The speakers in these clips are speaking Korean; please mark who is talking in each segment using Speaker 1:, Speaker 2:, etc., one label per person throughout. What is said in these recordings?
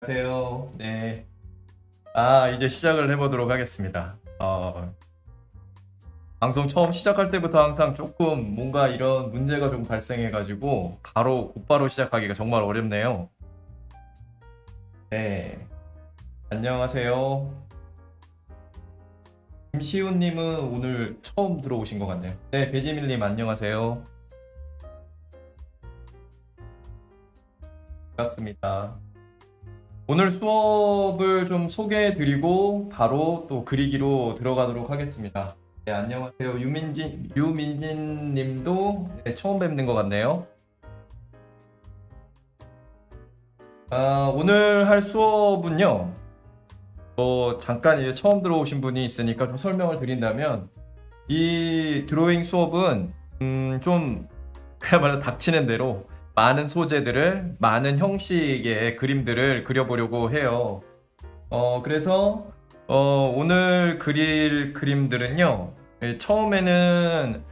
Speaker 1: 안녕하세요. 네. 이제 시작을 해보도록 하겠습니다. 방송 처음 시작할 때부터 항상 조금 뭔가 이런 문제가 좀 발생해가지고 곧바로 시작하기가 정말 어렵네요. 네. 안녕하세요. 김시훈님은 오늘 처음 들어오신 것 같네요. 네, 배지밀님 안녕하세요. 반갑습니다. 오늘 수업을 좀 소개해드리고 바로 또 그리기로 들어가도록 하겠습니다. 네, 안녕하세요. 유민진 님도 처음 뵙는 것 같네요. 오늘 할 수업은요. 잠깐 이제 처음 들어오신 분이 있으니까 좀 설명을 드린다면 이 드로잉 수업은 좀 그야말로 닥치는 대로 많은 소재들을 많은 형식의 그림들을 그려보려고 해요. 그래서 오늘 그릴 그림들은요. 처음에는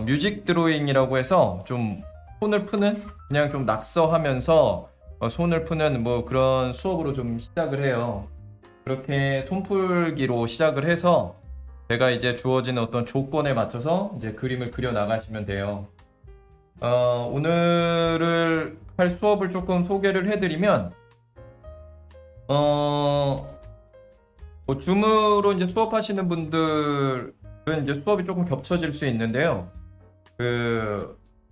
Speaker 1: 뮤직 드로잉이라고 해서 좀 손을 푸는 그냥 좀 낙서하면서 손을 푸는 뭐 그런 수업으로 좀 시작을 해요. 그렇게 손풀기로 시작을 해서 제가 이제 주어지는 어떤 조건에 맞춰서 이제 그림을 그려 나가시면 돼요. 오늘을 할 수업을 조금 소개를 해드리면, 뭐 줌으로 이제 수업하시는 분들은 이제 수업이 조금 겹쳐질 수 있는데요.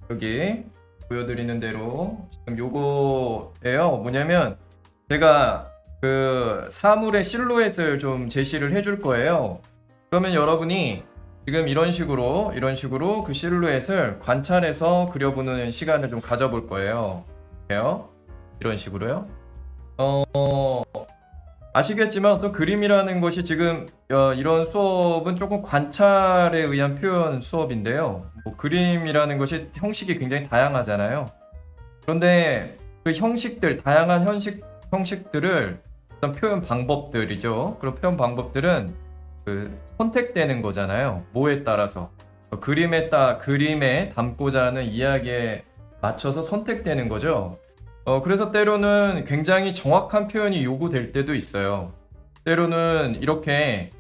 Speaker 1: 여기 보여드리는 대로 지금 요거예요. 뭐냐면 제가 사물의 실루엣을 좀 제시를 해줄 거예요. 그러면 여러분이 지금 이런 식으로 그 실루엣을 관찰해서 그려보는 시간을 좀 가져볼 거예요. 이런 식으로요. 아시겠지만 어떤 그림이라는 것이 지금 이런 수업은 조금 관찰에 의한 표현 수업인데요. 뭐 그림이라는 것이 형식이 굉장히 다양하잖아요. 그런데 그 다양한 형식들을 어떤 표현 방법들이죠. 그런 표현 방법들은 선택되는 거잖아요. 뭐에 따라서 그림에 담고자 하는 이야기에 맞춰서 선택되는 거죠. 그래서 때로는 굉장히 정확한 표현이 요구될 때도 있어요. 때로는 이렇게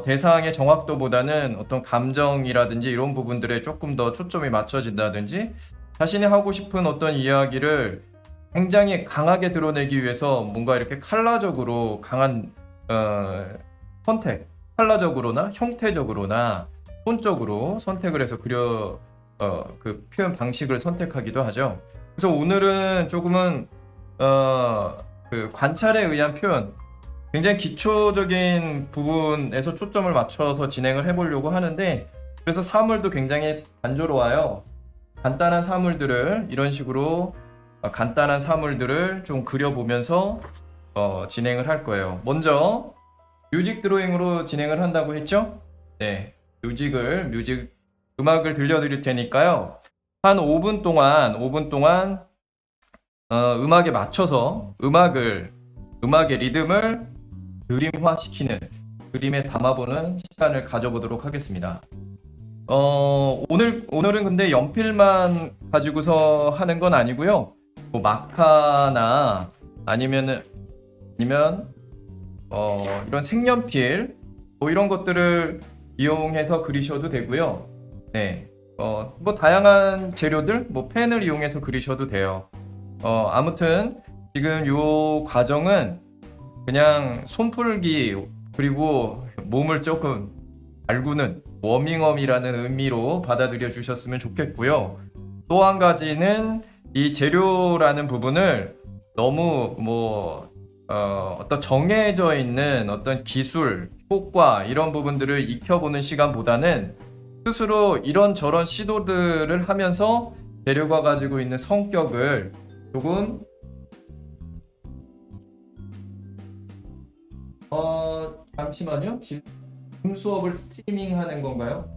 Speaker 1: 대상의 정확도보다는 어떤 감정이라든지 이런 부분들에 조금 더 초점이 맞춰진다든지 자신이 하고 싶은 어떤 이야기를 굉장히 강하게 드러내기 위해서 뭔가 이렇게 컬러적으로 강한 컬러적으로나 형태적으로나 톤적으로 선택을 해서 그 표현 방식을 선택하기도 하죠. 그래서 오늘은 조금은 그 관찰에 의한 표현, 굉장히 기초적인 부분에서 초점을 맞춰서 진행을 해보려고 하는데, 그래서 사물도 굉장히 단조로워요. 간단한 사물들을 이런 식으로 간단한 사물들을 좀 그려보면서 진행을 할 거예요. 먼저 뮤직 드로잉으로 진행을 한다고 했죠? 네, 음악을 들려드릴 테니까요. 한 5분 동안 음악에 맞춰서 음악의 리듬을 그림화시키는, 그림에 담아보는 시간을 가져보도록 하겠습니다. 오늘은 근데 연필만 가지고서 하는 건 아니고요. 뭐 마카나 아니면 이런 색연필 뭐 이런 것들을 이용해서 그리셔도 되고요. 네, 뭐 다양한 재료들, 뭐 펜을 이용해서 그리셔도 돼요. 아무튼 지금 요 과정은 그냥 손풀기 그리고 몸을 조금 달구는 워밍업이라는 의미로 받아들여 주셨으면 좋겠고요. 또 한 가지는 이 재료라는 부분을 너무 어떤 정해져 있는 어떤 기술, 효과 이런 부분들을 익혀보는 시간보다는 스스로 이런저런 시도들을 하면서 재료가 가지고 있는 성격을 조금 잠시만요. 지금 줌 수업을 스트리밍 하는 건가요?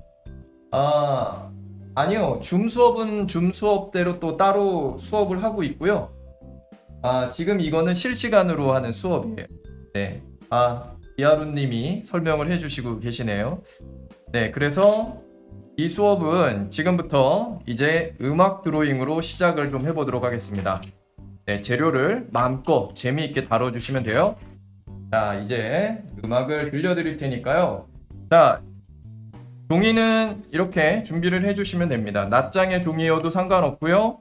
Speaker 1: 아니요. 줌 수업은 줌 수업대로 또 따로 수업을 하고 있고요. 지금 이거는 실시간으로 하는 수업이에요. 네. 이하루님이 설명을 해주시고 계시네요. 네. 그래서 이 수업은 지금부터 이제 음악 드로잉으로 시작을 좀 해보도록 하겠습니다. 네, 재료를 마음껏 재미있게 다뤄주시면 돼요. 자, 이제 음악을 들려드릴 테니까요. 자, 종이는 이렇게 준비를 해주시면 됩니다. 낱장의 종이여도 상관없고요.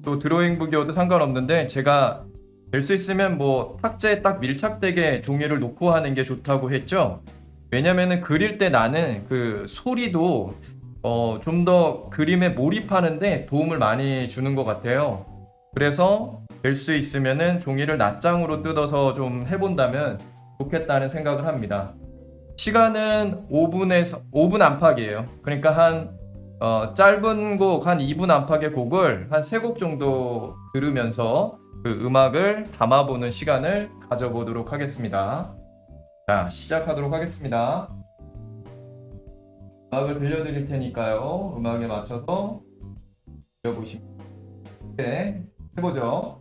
Speaker 1: 또 드로잉북이어도 상관없는데 제가 될 수 있으면 뭐 탁자에 딱 밀착되게 종이를 놓고 하는 게 좋다고 했죠. 왜냐면은 그릴 때 나는 그 소리도 좀 더 그림에 몰입하는데 도움을 많이 주는 것 같아요. 그래서 될 수 있으면은 종이를 낱장으로 뜯어서 좀 해본다면 좋겠다는 생각을 합니다. 시간은 5분 안팎이에요. 그러니까 한 짧은 곡 한 2분 안팎의 곡을 한 3곡 정도 들으면서 그 음악을 담아보는 시간을 가져보도록 하겠습니다. 자, 시작하도록 하겠습니다. 음악을 들려드릴 테니까요. 음악에 맞춰서 들려보시면 네, 해보죠.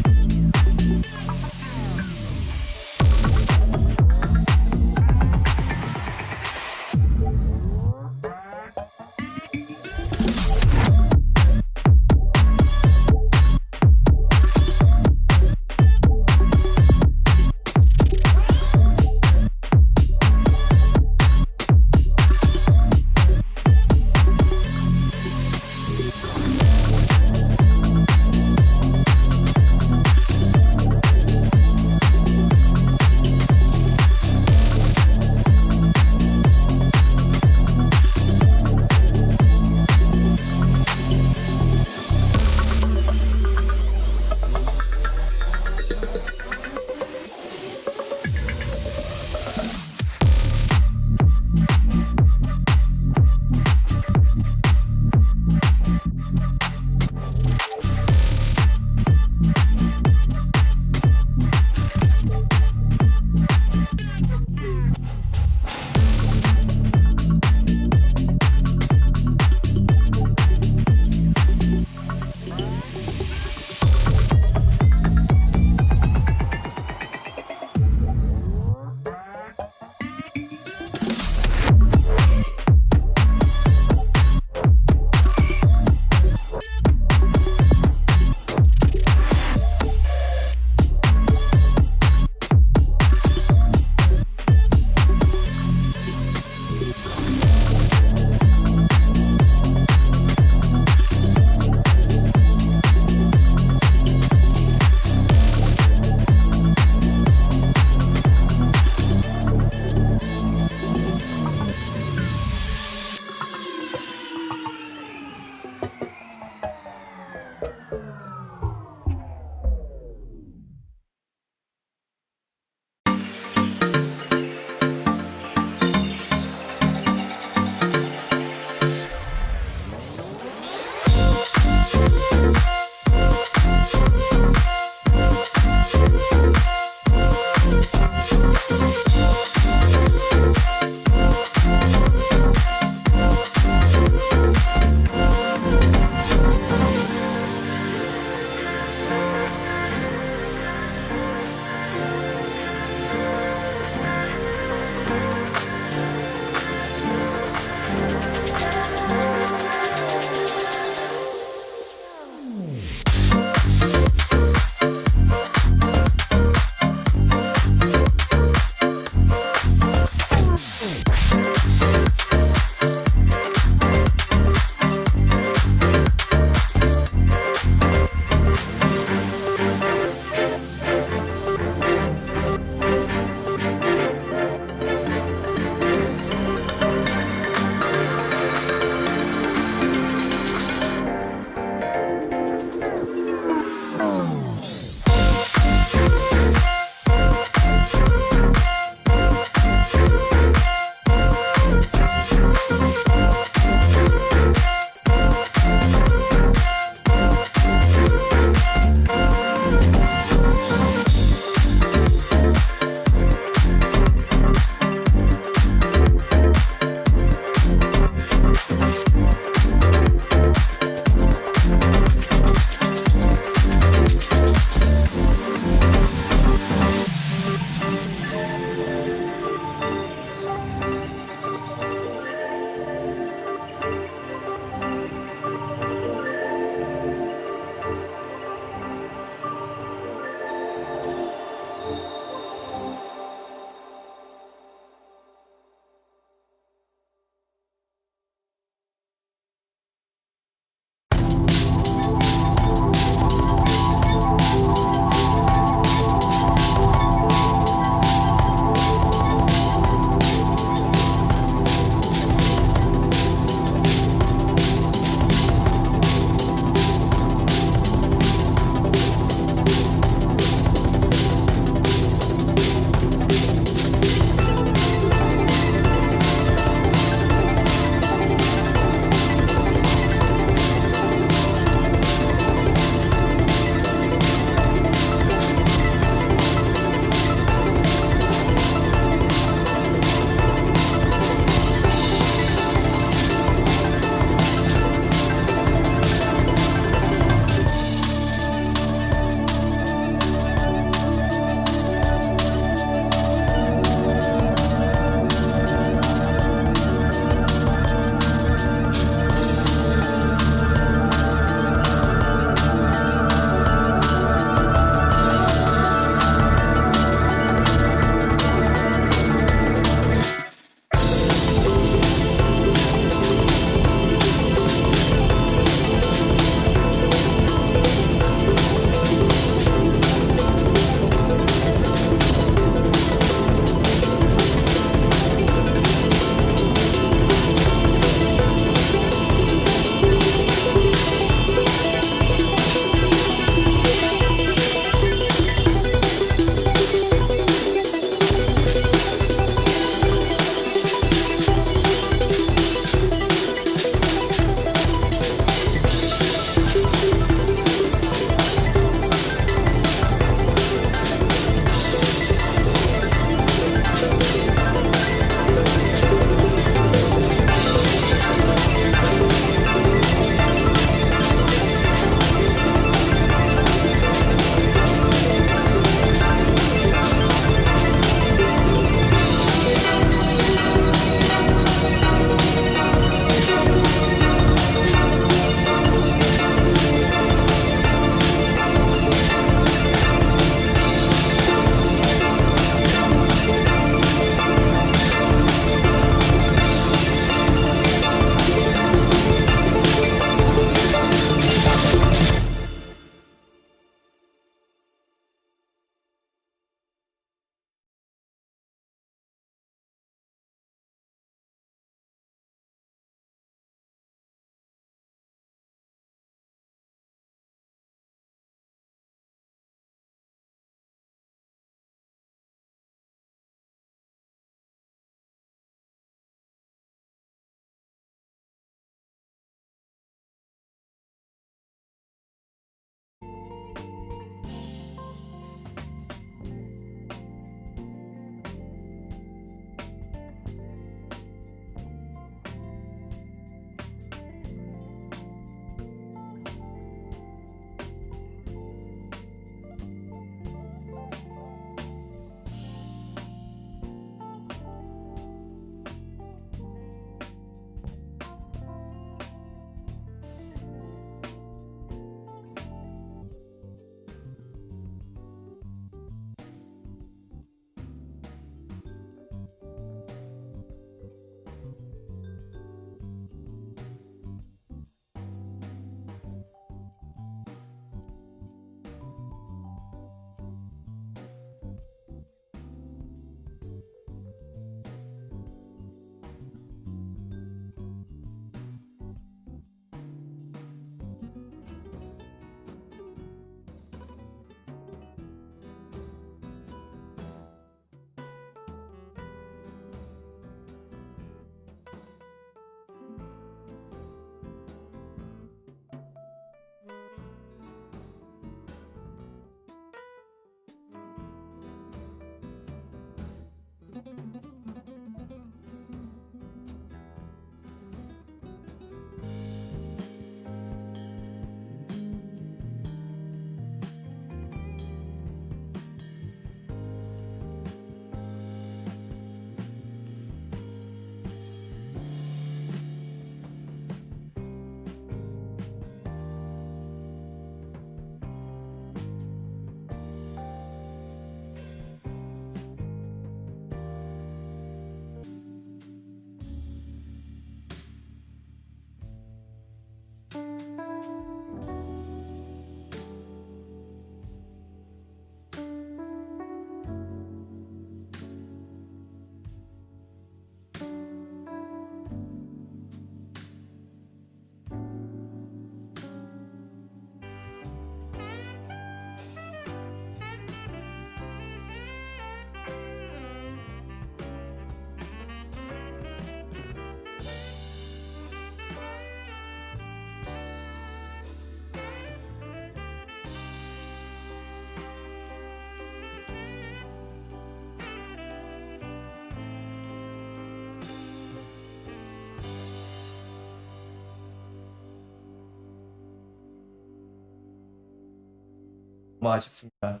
Speaker 1: 너무 아쉽습니다.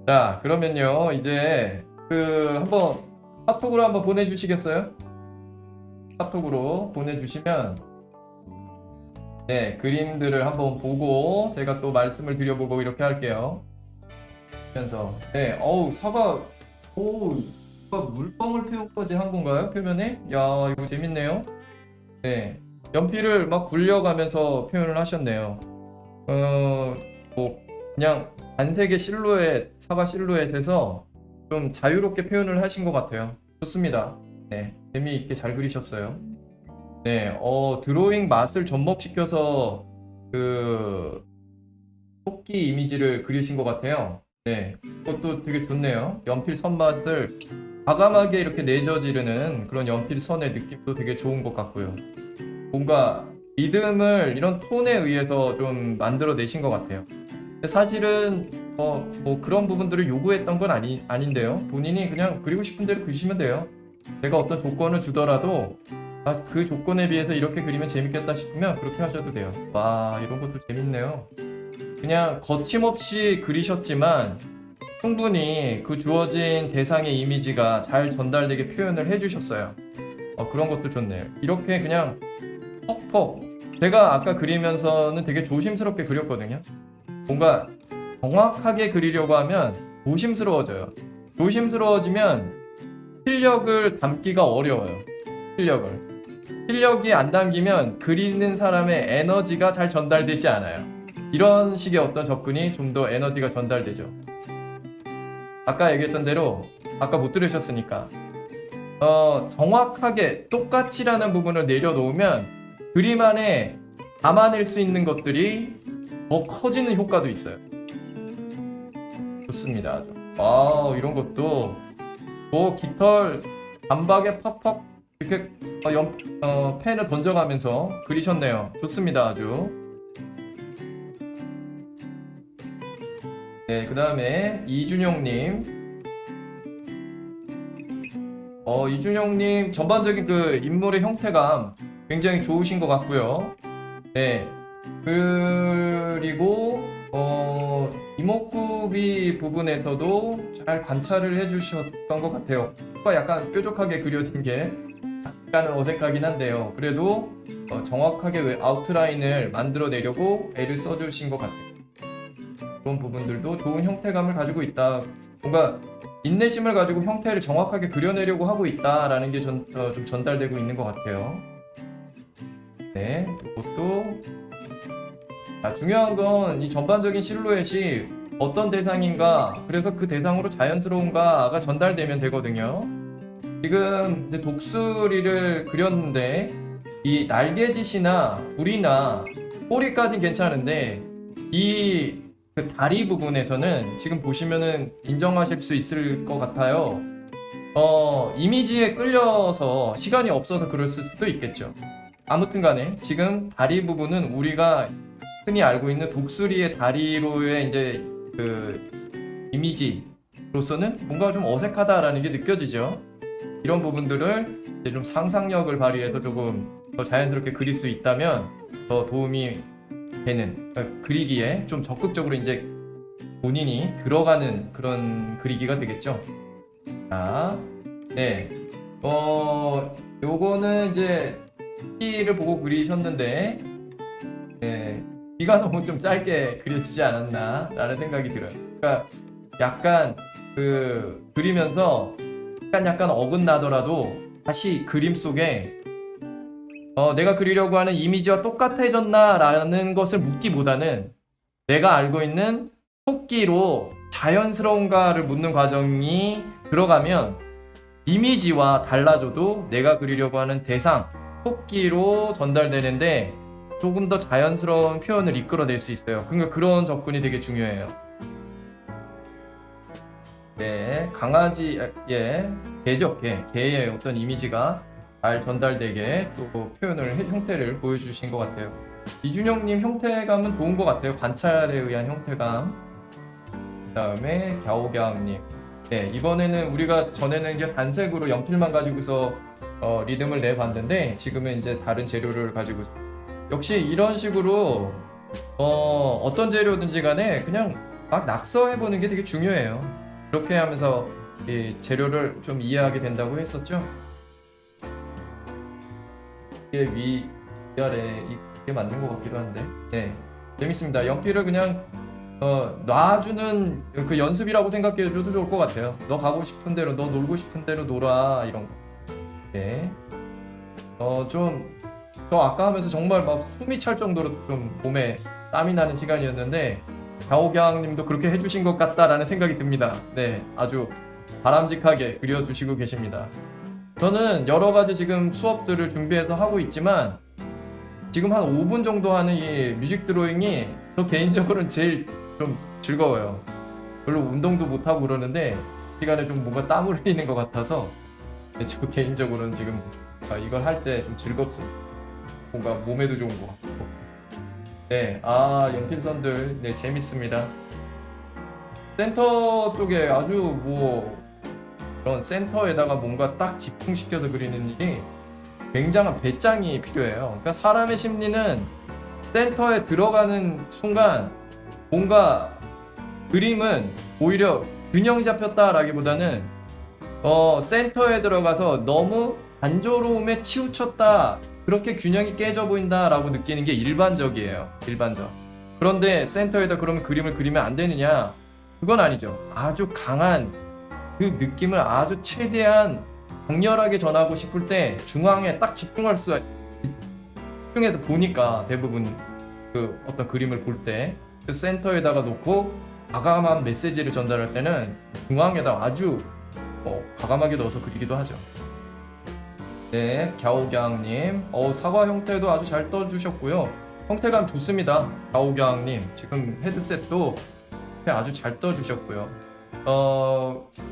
Speaker 1: 자, 그러면요, 이제 한번 카톡으로 한번 보내주시겠어요? 카톡으로 보내주시면 네, 그림들을 한번 보고 제가 또 말씀을 드려보고 이렇게 할게요. 그래서 네, 어우 사과, 오, 사과 물방울 표현까지 한 건가요? 표면에? 야, 이거 재밌네요. 네, 연필을 막 굴려가면서 표현을 하셨네요. 뭐 그냥 단색의 실루엣, 사과 실루엣에서 좀 자유롭게 표현을 하신 것 같아요. 좋습니다. 네, 재미있게 잘 그리셨어요. 네, 드로잉 맛을 접목시켜서 그 토끼 이미지를 그리신 것 같아요. 네, 그것도 되게 좋네요. 연필 선맛을 과감하게 이렇게 내저지르는 그런 연필 선의 느낌도 되게 좋은 것 같고요. 뭔가 리듬을 이런 톤에 의해서 좀 만들어내신 것 같아요. 근데 사실은 뭐 그런 부분들을 요구했던 건 아닌데요. 본인이 그냥 그리고 싶은 대로 그리시면 돼요. 제가 어떤 조건을 주더라도 그 조건에 비해서 이렇게 그리면 재밌겠다 싶으면 그렇게 하셔도 돼요. 와, 이런 것도 재밌네요. 그냥 거침없이 그리셨지만 충분히 그 주어진 대상의 이미지가 잘 전달되게 표현을 해주셨어요. 그런 것도 좋네요. 이렇게 그냥 퍽퍽. 제가 아까 그리면서는 되게 조심스럽게 그렸거든요. 뭔가 정확하게 그리려고 하면 조심스러워져요. 조심스러워지면 실력을 담기가 어려워요. 실력이 안 담기면 그리는 사람의 에너지가 잘 전달되지 않아요. 이런 식의 어떤 접근이 좀 더 에너지가 전달되죠. 아까 얘기했던 대로, 아까 못 들으셨으니까 정확하게 똑같이라는 부분을 내려놓으면 그림 안에 담아낼 수 있는 것들이 더 커지는 효과도 있어요. 좋습니다. 와우, 이런 것도 깃털 단박에 팍팍 이렇게 펜을 던져가면서 그리셨네요. 좋습니다. 아주. 네, 그 다음에 이준영님. 이준영님 전반적인 그 인물의 형태감 굉장히 좋으신 것 같고요. 네, 그리고 이목구비 부분에서도 잘 관찰을 해주셨던 것 같아요. 약간 뾰족하게 그려진 게 약간은 어색하긴 한데요. 그래도 정확하게 아웃라인을 만들어내려고 애를 써주신 것 같아요. 그런 부분들도 좋은 형태감을 가지고 있다. 뭔가 인내심을 가지고 형태를 정확하게 그려내려고 하고 있다라는 게 좀 전달되고 있는 것 같아요. 네, 이것도 중요한 건 이 전반적인 실루엣이 어떤 대상인가, 그래서 그 대상으로 자연스러운가가 전달되면 되거든요. 지금 이제 독수리를 그렸는데 이 날개짓이나 불이나 꼬리까진 괜찮은데 그 다리 부분에서는 지금 보시면은 인정하실 수 있을 것 같아요. 이미지에 끌려서 시간이 없어서 그럴 수도 있겠죠. 아무튼 간에 지금 다리 부분은 우리가 흔히 알고 있는 독수리의 다리로의 이제 그 이미지로서는 뭔가 좀 어색하다라는 게 느껴지죠. 이런 부분들을 이제 좀 상상력을 발휘해서 조금 더 자연스럽게 그릴 수 있다면 더 도움이 되는, 그리기에 좀 적극적으로 이제 본인이 들어가는 그런 그리기가 되겠죠. 자, 네, 요거는 이제 키를 보고 그리셨는데, 네, 귀가 너무 좀 짧게 그려지지 않았나 라는 생각이 들어요. 그러니까 약간 그리면서 약간 어긋나더라도 다시 그림 속에 내가 그리려고 하는 이미지와 똑같아졌나 라는 것을 묻기보다는 내가 알고 있는 토끼로 자연스러운가를 묻는 과정이 들어가면 이미지와 달라져도 내가 그리려고 하는 대상, 토끼로 전달되는데 조금 더 자연스러운 표현을 이끌어낼 수 있어요. 그러니까 그런 접근이 되게 중요해요. 네, 강아지, 개죠, 개의 어떤 이미지가 잘 전달되게 또 형태를 보여주신 것 같아요. 이준영님 형태감은 좋은 것 같아요. 관찰에 의한 형태감. 그 다음에 갸오갸님. 네, 이번에는 우리가 전에는 이제 단색으로 연필만 가지고서 리듬을 내봤는데 지금은 이제 다른 재료를 가지고, 역시 이런 식으로 어떤 재료든지 간에 그냥 막 낙서해보는 게 되게 중요해요. 그렇게 하면서 이 재료를 좀 이해하게 된다고 했었죠. 이게 위아래 이게 맞는 것 같기도 한데, 네, 재밌습니다. 연필을 그냥 놔주는 그 연습이라고 생각해줘도 좋을 것 같아요. 너 가고 싶은 대로, 너 놀고 싶은 대로 놀아, 이런 거. 네. 저 아까 하면서 정말 막 숨이 찰 정도로 좀 몸에 땀이 나는 시간이었는데, 갸오경님도 그렇게 해주신 것 같다라는 생각이 듭니다. 네, 아주 바람직하게 그려주시고 계십니다. 저는 여러 가지 지금 수업들을 준비해서 하고 있지만, 지금 한 5분 정도 하는 이 뮤직 드로잉이 저 개인적으로는 제일 좀 즐거워요. 별로 운동도 못하고 그러는데 시간에 좀 뭔가 땀을 흘리는 것 같아서, 네, 저 개인적으로는 지금 이걸 할 때 좀 즐겁습니다. 뭔가 몸에도 좋은 것 같고. 네, 연필선들, 네, 재밌습니다. 센터 쪽에 아주 뭐 그런 센터에다가 뭔가 딱 집중시켜서 그리는 일이 굉장한 배짱이 필요해요. 그러니까 사람의 심리는 센터에 들어가는 순간 뭔가 그림은 오히려 균형이 잡혔다라기보다는 센터에 들어가서 너무 단조로움에 치우쳤다, 그렇게 균형이 깨져 보인다라고 느끼는 게 일반적이에요. 일반적. 그런데 센터에다 그러면 그림을 그리면 안 되느냐? 그건 아니죠. 아주 강한 그 느낌을 아주 최대한 강렬하게 전하고 싶을 때 중앙에 딱 집중해서 보니까, 대부분 그 어떤 그림을 볼 때 그 센터에다가 놓고 과감한 메시지를 전달할 때는 중앙에다 아주 과감하게 넣어서 그리기도 하죠. 네, 갸오경님, 사과 형태도 아주 잘 떠주셨고요. 형태감 좋습니다. 갸오경님, 지금 헤드셋도 아주 잘 떠주셨고요.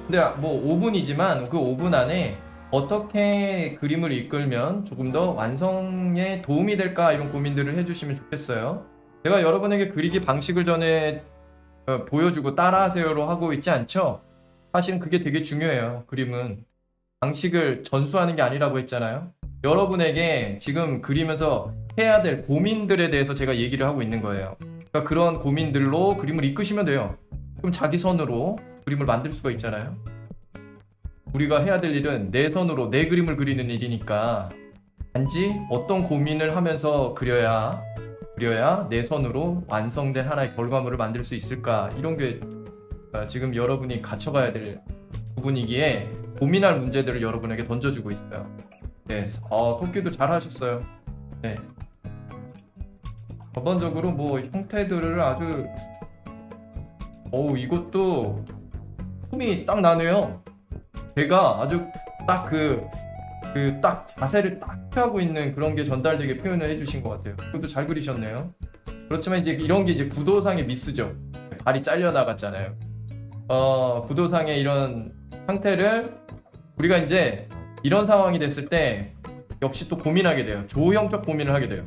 Speaker 1: 근데 뭐 5분이지만 그 5분 안에 어떻게 그림을 이끌면 조금 더 완성에 도움이 될까, 이런 고민들을 해주시면 좋겠어요. 제가 여러분에게 그리기 방식을 전에 보여주고 따라하세요로 하고 있지 않죠? 사실은 그게 되게 중요해요. 그림은 방식을 전수하는 게 아니라고 했잖아요. 여러분에게 지금 그리면서 해야 될 고민들에 대해서 제가 얘기를 하고 있는 거예요. 그러니까 그런 고민들로 그림을 이끄시면 돼요. 그럼 자기 손으로 그림을 만들 수가 있잖아요. 우리가 해야 될 일은 내 손으로 내 그림을 그리는 일이니까, 단지 어떤 고민을 하면서 그려야 내 손으로 완성된 하나의 결과물을 만들 수 있을까, 이런 게 지금 여러분이 갖춰가야 될 부분이기에 고민할 문제들을 여러분에게 던져주고 있어요. 네, 토끼도 잘 하셨어요. 네. 전반적으로 뭐 형태들을 아주 이것도 폼이 딱 나네요. 제가 아주 딱 딱 자세를 딱 취하고 있는 그런 게 전달되게 표현을 해주신 것 같아요. 그것도 잘 그리셨네요. 그렇지만 이제 이런 게 이제 구도상의 미스죠. 발이 잘려 나갔잖아요. 구도상의 이런 상태를 우리가 이제 이런 상황이 됐을 때 역시 또 고민하게 돼요. 조형적 고민을 하게 돼요.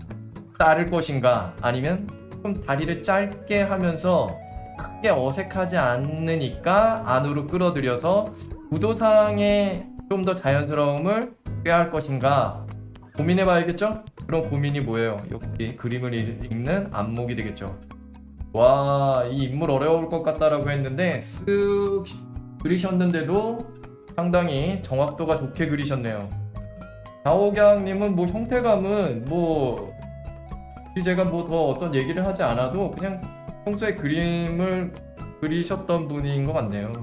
Speaker 1: 자를 것인가, 아니면 좀 다리를 짧게 하면서 크게 어색하지 않으니까 안으로 끌어들여서 구도상의 좀 더 자연스러움을 꾀할 것인가 고민해 봐야겠죠? 그런 고민이 뭐예요? 역시 그림을 읽는 안목이 되겠죠. 와, 이 인물 어려울 것 같다라고 했는데 쓱 그리셨는데도 상당히 정확도가 좋게 그리셨네요. 갸오경님은 뭐 형태감은 뭐 제가 뭐 더 어떤 얘기를 하지 않아도 그냥 평소에 그림을 그리셨던 분인 것 같네요.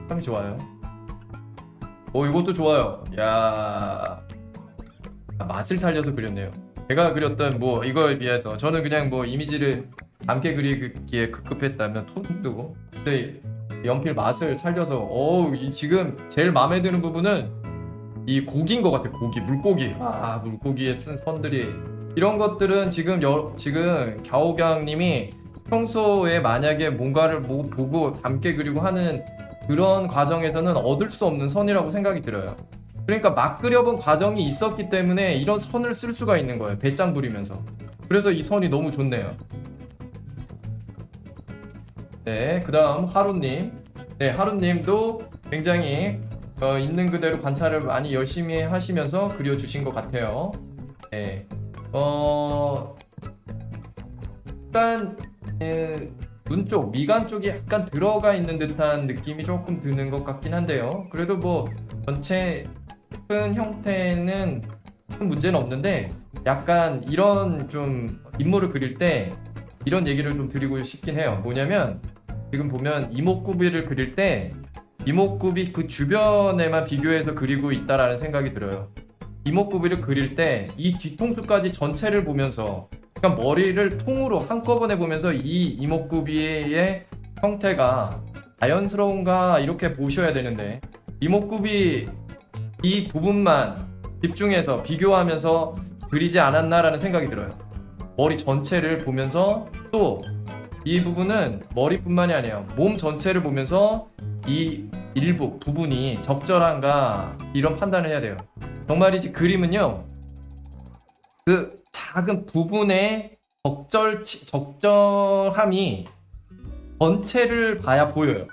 Speaker 1: 참 좋아요. 이것도 좋아요. 야, 맛을 살려서 그렸네요. 제가 그렸던 뭐 이거에 비해서 저는 그냥 뭐 이미지를 함께 그리기에 급급했다면 톤도, 근데 연필 맛을 살려서 지금 제일 마음에 드는 부분은 이 고기인 것 같아요. 물고기. 물고기에 쓴 선들이, 이런 것들은 지금 갸오경님이 평소에 만약에 뭔가를 보고 함께 그리고 하는 그런 과정에서는 얻을 수 없는 선이라고 생각이 들어요. 그러니까 막 그려본 과정이 있었기 때문에 이런 선을 쓸 수가 있는 거예요. 배짱 부리면서. 그래서 이 선이 너무 좋네요. 네, 그 다음 하루님. 네, 하루님도 굉장히 있는 그대로 관찰을 많이 열심히 하시면서 그려주신 것 같아요. 네, 약간 눈 쪽, 미간 쪽이 약간 들어가 있는 듯한 느낌이 조금 드는 것 같긴 한데요. 그래도 뭐 전체 큰 형태는 큰 문제는 없는데 약간 이런 좀 인물을 그릴 때 이런 얘기를 좀 드리고 싶긴 해요. 뭐냐면 지금 보면 이목구비를 그릴 때 이목구비 그 주변에만 비교해서 그리고 있다라는 생각이 들어요. 이목구비를 그릴 때 이 뒤통수까지 전체를 보면서, 그러니까 머리를 통으로 한꺼번에 보면서 이 이목구비의 형태가 자연스러운가 이렇게 보셔야 되는데 이목구비 이 부분만 집중해서 비교하면서 그리지 않았나라는 생각이 들어요. 머리 전체를 보면서 또 이 부분은 머리뿐만이 아니에요. 몸 전체를 보면서 이 일부 부분이 적절한가 이런 판단을 해야 돼요. 정말이지 그림은요, 그 작은 부분의 적절함이 전체를 봐야 보여요.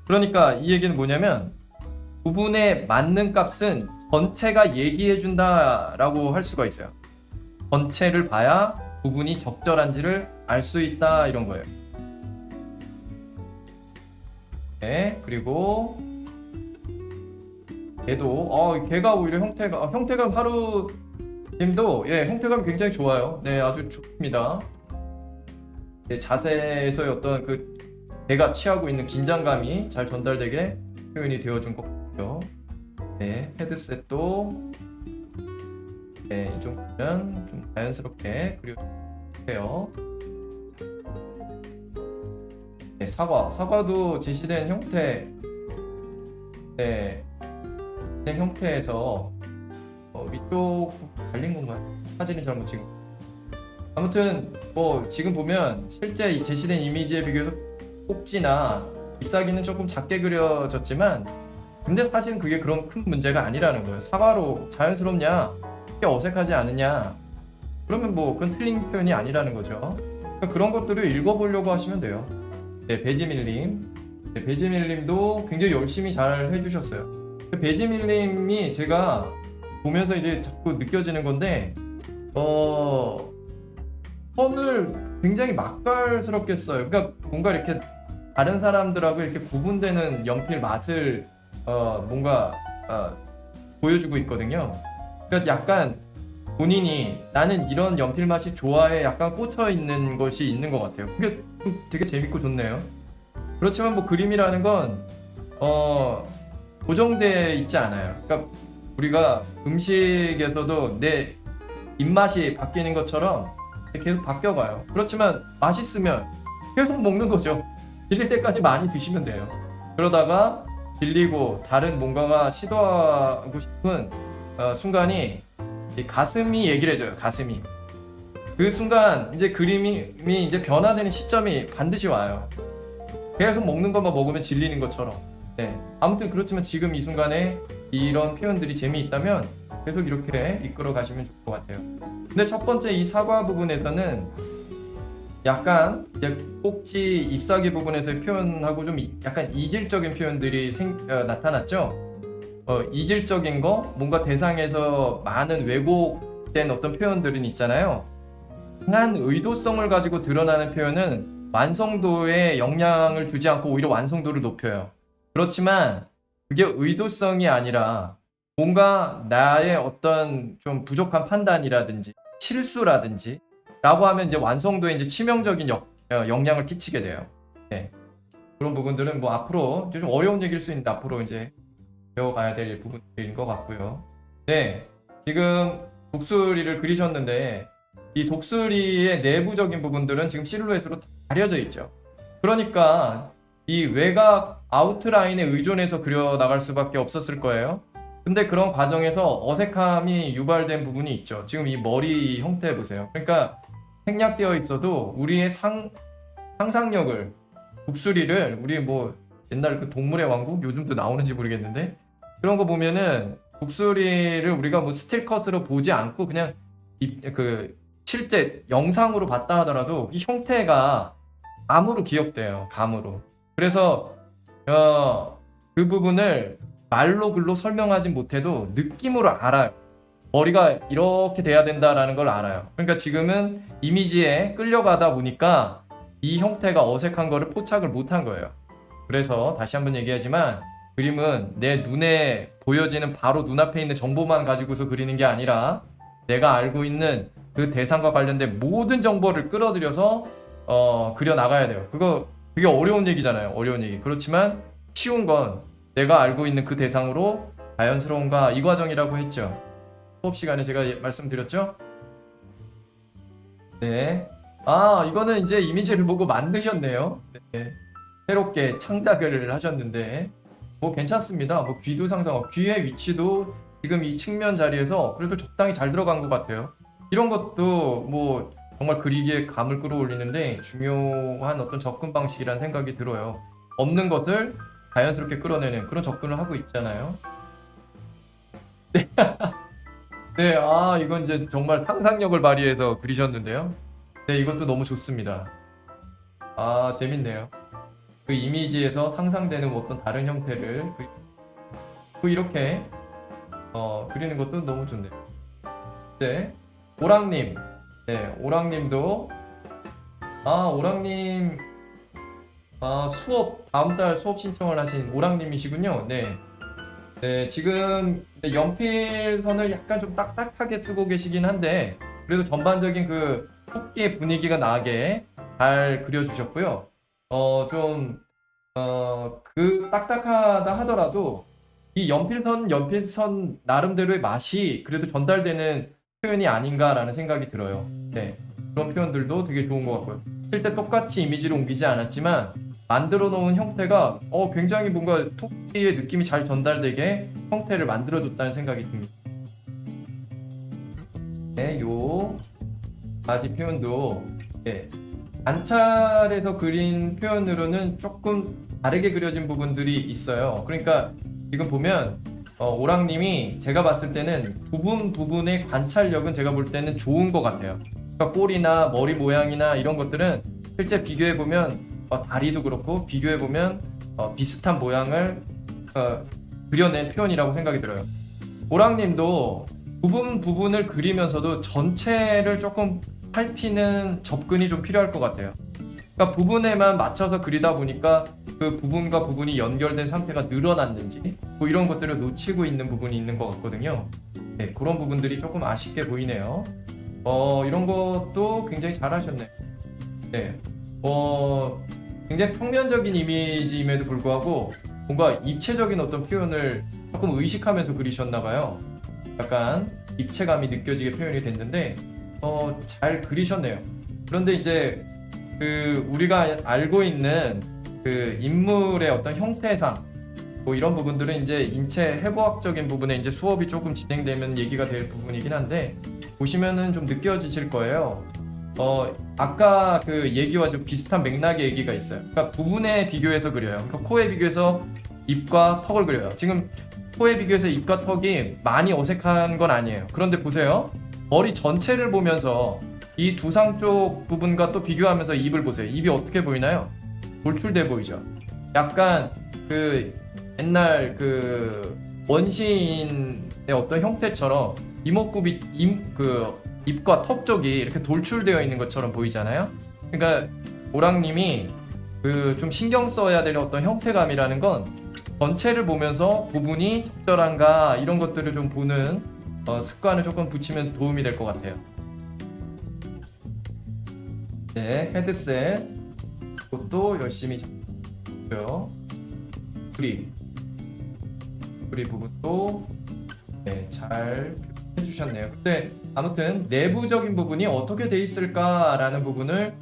Speaker 1: 그러니까 이 얘기는 뭐냐면 부분에 맞는 값은 전체가 얘기해준다라고 할 수가 있어요. 전체를 봐야 부분이 적절한지를 알 수 있다 이런 거예요. 네, 그리고 걔가 오히려 형태감 하루님도 형태감 굉장히 좋아요. 네, 아주 좋습니다. 네, 자세에서의 어떤 그 걔가 취하고 있는 긴장감이 잘 전달되게 표현이 되어준 것 같고요. 네, 헤드셋도 이 정도면 좀 자연스럽게 그려주세요. 네, 사과도 제시된 형태, 형태에서 위쪽 달린 건가요? 사진이 잘못 찍은. 아무튼 뭐 지금 보면 실제 제시된 이미지에 비교해서 꼭지나 잎사귀는 조금 작게 그려졌지만, 근데 사실은 그게 그런 큰 문제가 아니라는 거예요. 사과로 자연스럽냐, 크게 어색하지 않느냐, 그러면 뭐 그건 틀린 표현이 아니라는 거죠. 그러니까 그런 것들을 읽어보려고 하시면 돼요. 네, 배지밀님. 네, 배지밀님도 굉장히 열심히 잘 해주셨어요. 배지밀님이 제가 보면서 이제 자꾸 느껴지는 건데, 선을 굉장히 맛깔스럽게 써요. 그러니까 뭔가 이렇게 다른 사람들하고 이렇게 구분되는 연필 맛을 뭔가 보여주고 있거든요. 그러니까 약간 본인이 나는 이런 연필 맛이 좋아해 약간 꽂혀 있는 것이 있는 것 같아요. 그게 되게 재밌고 좋네요. 그렇지만 뭐 그림이라는 건 고정돼 있지 않아요. 그러니까 우리가 음식에서도 내 입맛이 바뀌는 것처럼 계속 바뀌어가요. 그렇지만 맛있으면 계속 먹는 거죠. 질릴 때까지 많이 드시면 돼요. 그러다가 질리고 다른 뭔가가 시도하고 싶은 순간이 가슴이 얘기를 해줘요. 가슴이. 그 순간 이제 그림이 이제 변화되는 시점이 반드시 와요. 계속 먹는 것만 먹으면 질리는 것처럼. 네. 아무튼 그렇지만 지금 이 순간에 이런 표현들이 재미있다면 계속 이렇게 이끌어 가시면 좋을 것 같아요. 근데 첫 번째 이 사과 부분에서는 약간 꼭지 잎사귀 부분에서의 표현하고 좀 약간 이질적인 표현들이 나타났죠. 이질적인 거, 뭔가 대상에서 많은 왜곡된 어떤 표현들은 있잖아요. 강한 의도성을 가지고 드러나는 표현은 완성도에 영향을 주지 않고 오히려 완성도를 높여요. 그렇지만 그게 의도성이 아니라 뭔가 나의 어떤 좀 부족한 판단이라든지 실수라든지 라고 하면 이제 완성도에 이제 치명적인 영향을 끼치게 돼요. 네. 그런 부분들은 뭐 앞으로 좀 어려운 얘기일 수 있는데 앞으로 이제 배워가야 될 부분들인 것 같고요. 네, 지금 독수리를 그리셨는데 이 독수리의 내부적인 부분들은 지금 실루엣으로 가려져 있죠. 그러니까 이 외곽 아웃라인에 의존해서 그려 나갈 수밖에 없었을 거예요. 근데 그런 과정에서 어색함이 유발된 부분이 있죠. 지금 이 머리 형태 보세요. 그러니까 생략되어 있어도 우리의 상상력을, 독수리를 우리 뭐 옛날 그 동물의 왕국 요즘도 나오는지 모르겠는데 그런 거 보면은 독수리를 우리가 뭐 스틸컷으로 보지 않고 그냥 그 실제 영상으로 봤다 하더라도 이 형태가 감으로 기억돼요. 감으로. 그래서 그 부분을 말로 글로 설명하지 못해도 느낌으로 알아요. 머리가 이렇게 돼야 된다라는 걸 알아요. 그러니까 지금은 이미지에 끌려가다 보니까 이 형태가 어색한 거를 포착을 못한 거예요. 그래서 다시 한번 얘기하지만 그림은 내 눈에 보여지는 바로 눈앞에 있는 정보만 가지고서 그리는 게 아니라 내가 알고 있는 그 대상과 관련된 모든 정보를 끌어들여서 그려 나가야 돼요. 그게 어려운 얘기잖아요. 어려운 얘기. 그렇지만 쉬운 건 내가 알고 있는 그 대상으로 자연스러움과 이 과정이라고 했죠. 수업 시간에 제가 말씀드렸죠? 네. 아, 이거는 이제 이미지를 보고 만드셨네요. 네. 새롭게 창작을 하셨는데 뭐 괜찮습니다. 뭐 귀도 상상하고 귀의 위치도 지금 이 측면 자리에서 그래도 적당히 잘 들어간 것 같아요. 이런 것도 뭐 정말 그리기에 감을 끌어올리는데 중요한 어떤 접근 방식이라는 생각이 들어요. 없는 것을 자연스럽게 끌어내는 그런 접근을 하고 있잖아요. 네, 아, 이건 이제 정말 상상력을 발휘해서 그리셨는데요. 네, 이것도 너무 좋습니다. 아, 재밌네요. 그 이미지에서 상상되는 어떤 다른 형태를 이렇게 그리는 것도 너무 좋네요. 네, 오랑님. 네, 오랑님도 오랑님 수업 다음 달 수업 신청을 하신 오랑님이시군요. 네. 네, 지금 연필선을 약간 좀 딱딱하게 쓰고 계시긴 한데 그래도 전반적인 그 토끼의 분위기가 나게 잘 그려주셨고요. 그 딱딱하다 하더라도 이 연필선 나름대로의 맛이 그래도 전달되는 표현이 아닌가라는 생각이 들어요. 네, 그런 표현들도 되게 좋은 것 같고요. 실제 똑같이 이미지를 옮기지 않았지만 만들어 놓은 형태가 굉장히 뭔가 토끼의 느낌이 잘 전달되게 형태를 만들어줬다는 생각이 듭니다. 네, 요 바지 표현도 관찰에서 그린 표현으로는 조금 다르게 그려진 부분들이 있어요. 그러니까 지금 보면 오랑님이 제가 봤을 때는 부분의 관찰력은 제가 볼 때는 좋은 것 같아요. 그러니까 꼬리나 머리 모양이나 이런 것들은 실제 비교해보면 다리도 그렇고 비교해보면 비슷한 모양을 그려낸 표현이라고 생각이 들어요. 오랑님도 부분을 그리면서도 전체를 조금 살피는 접근이 좀 필요할 것 같아요. 그러니까 부분에만 맞춰서 그리다 보니까 그 부분과 부분이 연결된 상태가 늘어났는지 뭐 이런 것들을 놓치고 있는 부분이 있는 것 같거든요. 네, 그런 부분들이 조금 아쉽게 보이네요. 이런 것도 굉장히 잘하셨네요. 네, 굉장히 평면적인 이미지임에도 불구하고 뭔가 입체적인 어떤 표현을 조금 의식하면서 그리셨나봐요. 약간 입체감이 느껴지게 표현이 됐는데 잘 그리셨네요. 그런데 이제 우리가 알고 있는 그 인물의 어떤 형태상 뭐 이런 부분들은 이제 인체 해부학적인 부분에 이제 수업이 조금 진행되면 얘기가 될 부분이긴 한데 보시면은 좀 느껴지실 거예요. 아까 그 얘기와 좀 비슷한 맥락의 얘기가 있어요. 그러니까 부분에 비교해서 그려요. 그러니까 코에 비교해서 입과 턱을 그려요. 지금 코에 비교해서 입과 턱이 많이 어색한 건 아니에요. 그런데 보세요. 머리 전체를 보면서 이 두상 쪽 부분과 또 비교하면서 입을 보세요. 입이 어떻게 보이나요? 돌출돼 보이죠? 약간 그 옛날 그 원시인의 어떤 형태처럼 이목구비 입과 턱 쪽이 이렇게 돌출되어 있는 것처럼 보이잖아요. 그러니까 오랑님이 좀 신경 써야 될 어떤 형태감이라는 건 전체를 보면서 부분이 적절한가 이런 것들을 좀 보는 습관을 조금 붙이면 도움이 될 것 같아요. 네, 헤드셋 이것도 열심히 잡고요. 뿌리 부분도 잘 해주셨네요. 근데 아무튼 내부적인 부분이 어떻게 돼 있을까라는 부분을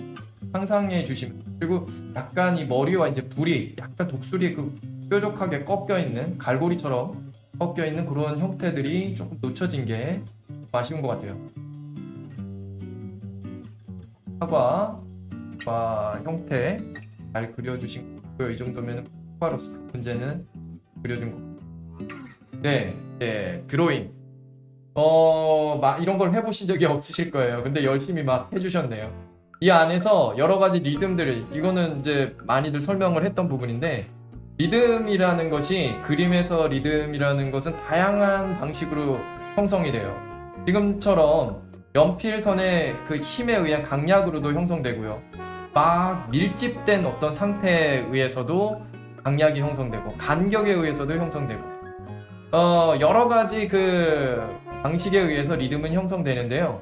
Speaker 1: 상상해 주시면, 그리고 약간 이 머리와 이제 불이 약간 독수리 뾰족하게 꺾여 있는 갈고리처럼 꺾여 있는 그런 형태들이 조금 놓쳐진 게 아쉬운 것 같아요. 사과 형태 잘 그려주신 거고요. 이 정도면 사과로서 문제는 그려준 거. 네, 드로잉. 이런 걸 해보신 적이 없으실 거예요. 근데 열심히 막 해주셨네요. 이 안에서 여러 가지 리듬들을, 이거는 이제 많이들 설명을 했던 부분인데, 리듬이라는 것이, 그림에서 리듬이라는 것은 다양한 방식으로 형성이 돼요. 지금처럼 연필선의 그 힘에 의한 강약으로도 형성되고요. 막 밀집된 어떤 상태에 의해서도 강약이 형성되고 간격에 의해서도 형성되고 여러 가지 그 방식에 의해서 리듬은 형성되는데요.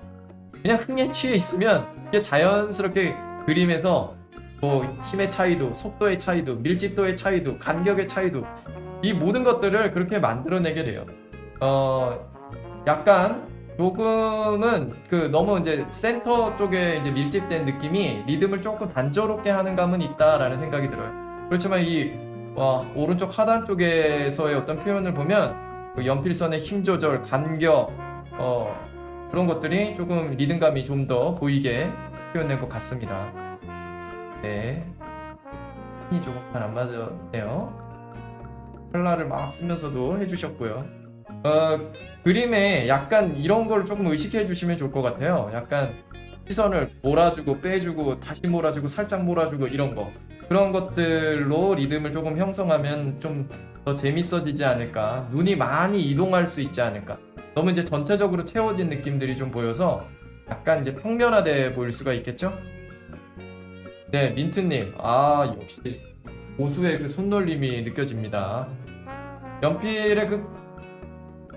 Speaker 1: 그냥 흥에 취해 있으면 이게 자연스럽게 그림에서 뭐 힘의 차이도, 속도의 차이도, 밀집도의 차이도, 간격의 차이도 이 모든 것들을 그렇게 만들어내게 돼요. 약간 조금은 그 너무 이제 센터 쪽에 이제 밀집된 느낌이 리듬을 조금 단조롭게 하는 감은 있다라는 생각이 들어요. 그렇지만 이 오른쪽 하단 쪽에서의 어떤 표현을 보면 그 연필선의 힘 조절, 간격 그런 것들이 조금 리듬감이 좀 더 보이게 표현된 것 같습니다. 네, 힘이 조금 잘 안 맞았네요. 컬러를 막 쓰면서도 해주셨고요. 그림에 약간 이런 걸 조금 의식해 주시면 좋을 것 같아요. 약간 시선을 몰아주고 빼주고 다시 몰아주고 살짝 몰아주고 이런 거, 그런 것들로 리듬을 조금 형성하면 좀 더 재밌어지지 않을까. 눈이 많이 이동할 수 있지 않을까. 너무 이제 전체적으로 채워진 느낌들이 좀 보여서 약간 이제 평면화돼 보일 수가 있겠죠? 네, 민트님, 역시 고수의 그 손놀림이 느껴집니다. 연필의 그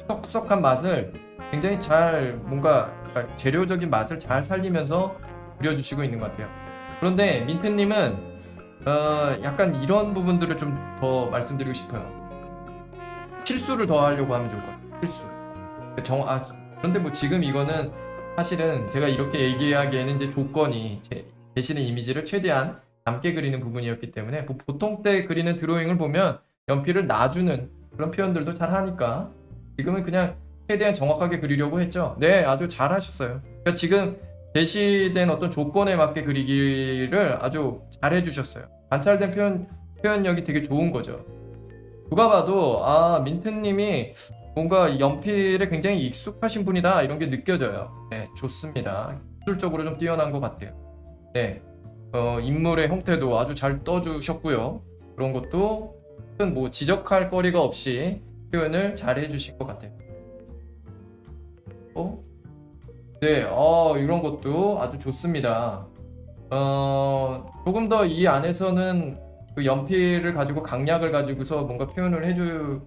Speaker 1: 푸석푸석한 맛을 굉장히 잘 뭔가 재료적인 맛을 잘 살리면서 그려주시고 있는 것 같아요. 그런데 민트님은 약간 이런 부분들을 좀 더 말씀드리고 싶어요. 실수를 더 하려고 하면 좋을 것 같아요. 실수. 그런데 뭐 지금 이거는 사실은 제가 이렇게 얘기하기에는 이제 조건이 제시는 이미지를 최대한 남게 그리는 부분이었기 때문에 뭐 보통 때 그리는 드로잉을 보면 연필을 놔주는 그런 표현들도 잘 하니까 지금은 그냥 최대한 정확하게 그리려고 했죠. 네, 아주 잘 하셨어요. 그러니까 지금 제시된 어떤 조건에 맞게 그리기를 아주 잘 해주셨어요. 관찰된 표현력이 되게 좋은 거죠. 누가 봐도 민트님이 뭔가 연필에 굉장히 익숙하신 분이다 이런 게 느껴져요. 네, 좋습니다. 기술적으로 좀 뛰어난 것 같아요. 네, 인물의 형태도 아주 잘 떠주셨고요. 그런 것도 큰 뭐 지적할 거리가 없이 표현을 잘 해주신 것 같아요. 네, 이런 것도 아주 좋습니다. 조금 더 이 안에서는 그 연필을 가지고 강약을 가지고서 뭔가 표현을 해줄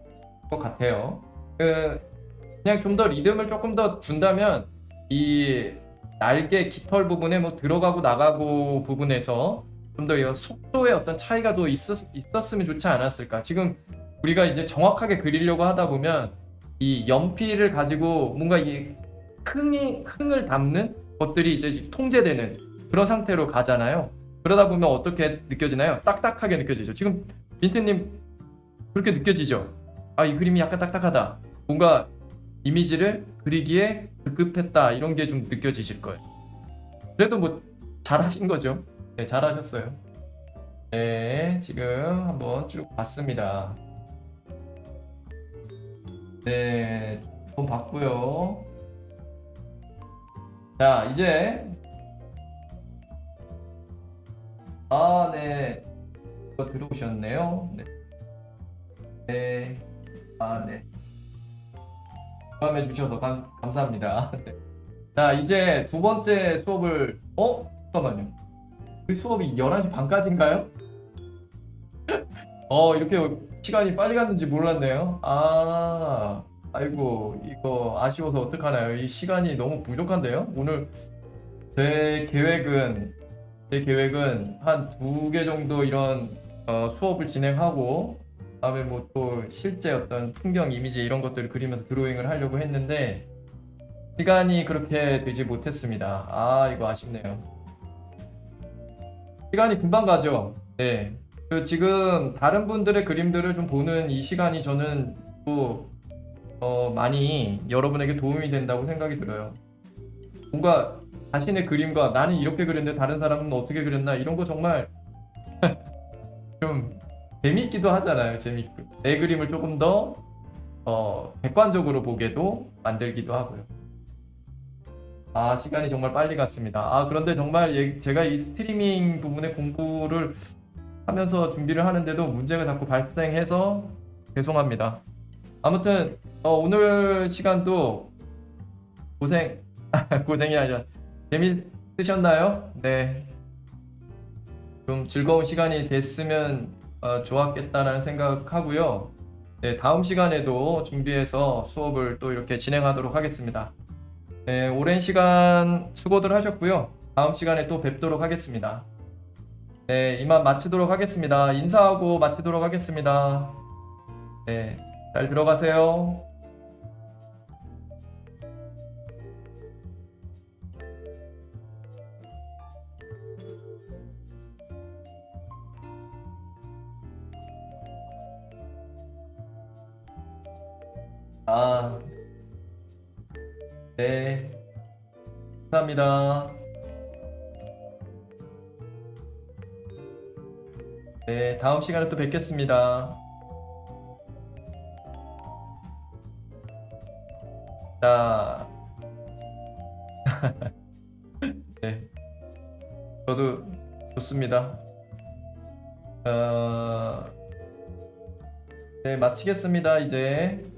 Speaker 1: 것 같아요. 그냥 좀 더 리듬을 조금 더 준다면 이 날개 깃털 부분에 뭐 들어가고 나가고 부분에서 좀 더 속도의 어떤 차이가 더 있었으면 좋지 않았을까. 지금 우리가 이제 정확하게 그리려고 하다 보면 이 연필을 가지고 뭔가 이 흥을 담는 것들이 이제 통제되는 그런 상태로 가잖아요. 그러다 보면 어떻게 느껴지나요? 딱딱하게 느껴지죠. 지금 민트님 그렇게 느껴지죠? 이 그림이 약간 딱딱하다. 뭔가 이미지를 그리기에 급급했다. 이런 게 좀 느껴지실 거예요. 그래도 뭐 잘하신 거죠. 네, 잘하셨어요. 네, 지금 한번 쭉 봤습니다. 네, 한번 봤고요. 자, 이제 네, 이거 들어오셨네요. 네, 네, 네. 공감해 주셔서 감사합니다. 네. 자, 이제 두 번째 수업을 잠깐만요. 우리 수업이 11시 반까지인가요? 이렇게 시간이 빨리 갔는지 몰랐네요. 아이고, 이거 아쉬워서 어떡하나요? 이 시간이 너무 부족한데요? 오늘 제 계획은 한 2개 정도 이런 수업을 진행하고 다음에 뭐 또 실제 어떤 풍경 이미지 이런 것들을 그리면서 드로잉을 하려고 했는데 시간이 그렇게 되지 못했습니다. 이거 아쉽네요. 시간이 금방 가죠. 네. 지금 다른 분들의 그림들을 좀 보는 이 시간이 저는 또 많이 여러분에게 도움이 된다고 생각이 들어요. 뭔가 자신의 그림과 나는 이렇게 그렸는데 다른 사람은 어떻게 그렸나 이런 거 정말 좀 재밌기도 하잖아요. 재밌고 내 그림을 조금 더 객관적으로 보게도 만들기도 하고요. 시간이 정말 빨리 갔습니다. 그런데 정말 제가 이 스트리밍 부분에 공부를 하면서 준비를 하는데도 문제가 자꾸 발생해서 죄송합니다. 아무튼 오늘 시간도 고생이 아니라 재밌으셨나요? 네. 좀 즐거운 시간이 됐으면 좋았겠다라는 생각하고요. 네, 다음 시간에도 준비해서 수업을 또 이렇게 진행하도록 하겠습니다. 네, 오랜 시간 수고들 하셨고요. 다음 시간에 또 뵙도록 하겠습니다. 네, 이만 마치도록 하겠습니다. 인사하고 마치도록 하겠습니다. 네, 잘 들어가세요. 아, 네, 감사합니다. 네, 다음 시간에 또 뵙겠습니다. 자, 네, 저도 좋습니다. 네, 마치겠습니다, 이제.